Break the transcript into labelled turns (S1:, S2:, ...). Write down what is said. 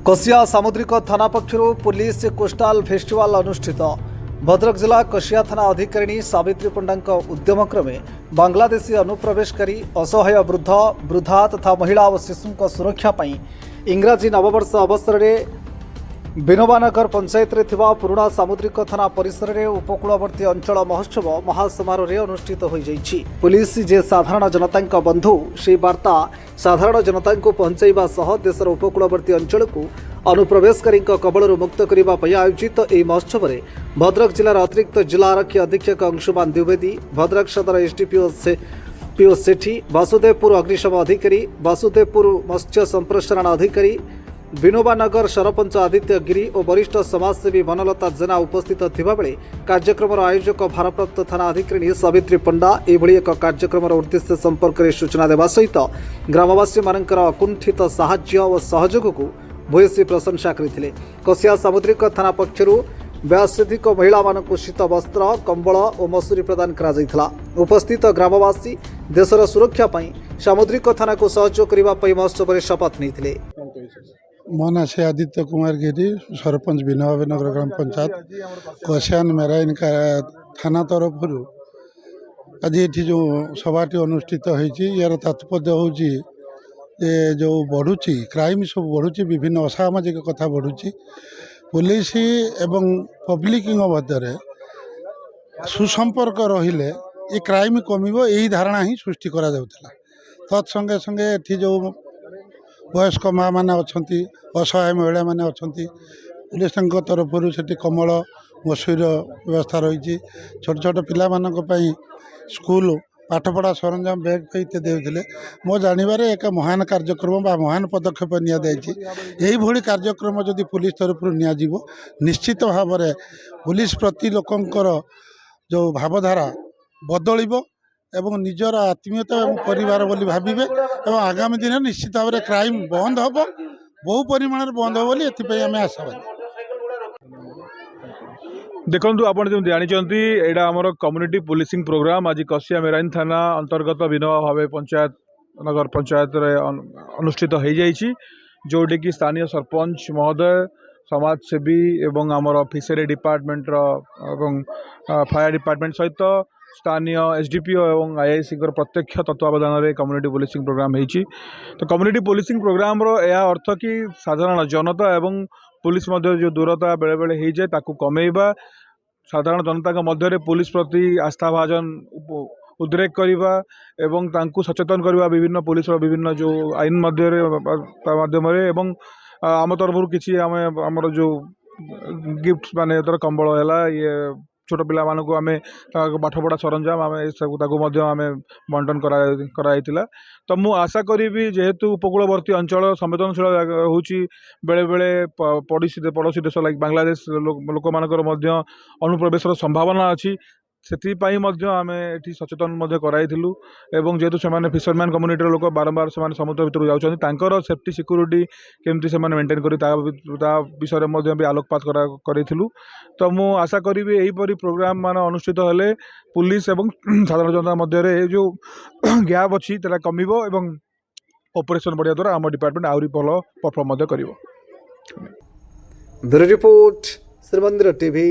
S1: कसिया सामुद्रिक थाना पक्षर police coastal festival अनुष्ठित। Bhadrak जिला कसिया थाना अधिकारिणी सावित्री पंडा उद्यम क्रमे बांग्लादेशी अनुप्रवेशकारी असहाय वृद्ध वृद्धा तथा महिला और शिशु सुरक्षा इंग्राजी नववर्ष अवसर में विनोबानगर पंचायत रे थिबा पुराना सामुद्रिक थाना परिसर में उपकूलवर्ती अंचल महोत्सव महासमारोह अनुष्ठित हो जाइछि। पुलिस जे साधारण जनता बंधु से वार्ता साधारण जनता को पहुंचाइबा सह देशर उपकूलवर्ती अंचल को अनुप्रवेशकारी कबलरू मुक्त करने आयोजित यह महोत्सव में भद्रक जिलार अतिरिक्त जिला आरक्षी अधीक्षक अंशुमान द्विवेदी, भद्रक सदर एसडीपीओ सेठी, वासुदेवपुर अग्निशम अधिकारी, वासुदेवपुर मत्स्य संप्रसारण अधिकारी, विनोबानगर सरपंच आदित्य गिरी और वरिष्ठ समाजसेवी वनलता जेना उपस्थित थिबा बेले कार्यक्रम आयोजक भारप्राप्त थाना अधिकारी सावित्री पंडा एभली एक कार्यक्रम उद्देश्य संपर्क में सूचना देवा सहित ग्रामवासी मानकर अकुंठित साहाय्य और सहयोग को भूयसी प्रशंसा करते। कसिया सामुद्रिक थाना पक्षर 82 महिला मानक शीत वस्त्र कंबल और मसूरी प्रदान करा। उपस्थित ग्रामवासी देशर सुरक्षा सामुद्रिक थाना को सहयोग करने महोत्सव में शपथ नहीं।
S2: मो ना से आदित्य कुमार गिरी, सरपंच विनोबानगर ग्राम पंचायत कसियान मेराइन थाना तरफ आज ये जो सभाटी अनुष्ठित होती यार तात्पर्य हूँ जो बढ़ुची क्राइम सब बढ़ुची, विभिन्न असामाजिक कथा बढ़ुची, पुलिस एवं पब्लिक मध्य सुसंपर्क रहिले ये क्राइम कमिबो यही धारणा ही सृष्टि करा जाउतला। तत्संगे संगे एठी जो वयस्क माँ मैंने अच्छा असहाय महिला मैंने अच्छा पुलिस तरफ से कमल मसूर व्यवस्था रही। छोट छोट पाई स्कूल पाठपढ़ा सरंजाम बैग पे इत्यादि होते मो जानवर एक महान कार्यक्रम बा महान पदक्षेप नि कार्यक्रम जदि पुलिस तरफ निश्चित भाव में पुलिस प्रति लोकंकर जो भावधारा बदल एवं निजर आत्मीयता और परिवार बोली भाविबे एवं आगामी दिन निश्चित भाव में क्राइम बंद हम बहु परिमाण बंद हो बोली एथिपई आमे आशावादी।
S3: देखु आप जानते यहाँ आमर कम्युनिटी पुलिसिंग प्रोग्राम आज कसिया मेराइन थाना अंतर्गत विनोबा भावे पंचायत नगर पंचायत अनुष्ठित हो जाइए, जोटी कि स्थानीय सरपंच महोदय समाजसेवी एवं आमर फिशरी डिपार्टमेंट फायर डिपार्टमेंट सहित स्थानीय एसडीपीओ एवं आईआईसी प्रत्यक्ष तत्वावधान में कम्युनिटी पुलिसिंग प्रोग्राम होती। तो कम्युनिटी पुलिसिंग प्रोग्राम यह अर्थ कि साधारण जनता एवं पुलिस मध्य जो दूरता बेले बेले हो जाए ताकू कमेवा, साधारण जनता मध्य पुलिस प्रति आस्था भाजन उद्रेक करवा एवं तांकू सचेतन करवा विभिन्न पुलिस विभिन्न जो आईन माध्यम एवं आम तरफ किसी आमर जो गिफ्ट माने तर कंबल है ये छोट पिला मानक आम पाठपढ़ा सरंजाम आम आम बंटन कराइला। तो मु आशा करी जेहेतु उपकूलवर्ती अंचल संवेदनशील होची बेले बेले पड़ोशी देश लाइक बांग्लादेश लोक मानकर अनुप्रवेशर संभावना अच्छी, से आम ये सचेतन कराइलु एवं जेहेतु से फिशरमैन कम्युनिटी लोक बारंबार से समुद्र भितर जाऊँच सेफ्टी सिक्यूरीटी केमती से मेंटेन कर विषय में भी आलोकपात करूँ। तो मु आशा करी यहीपरी प्रोग्राम मान अनुष्ठित हेले पुलिस एवं साधारण जनता मध्य जो गैप अच्छी कमिबो एवं ऑपरेशन बढ़िया द्वारा आम डिपार्टमेंट आहरी भल परफॉर्म कर।
S1: Bureau report Shrimandir TV.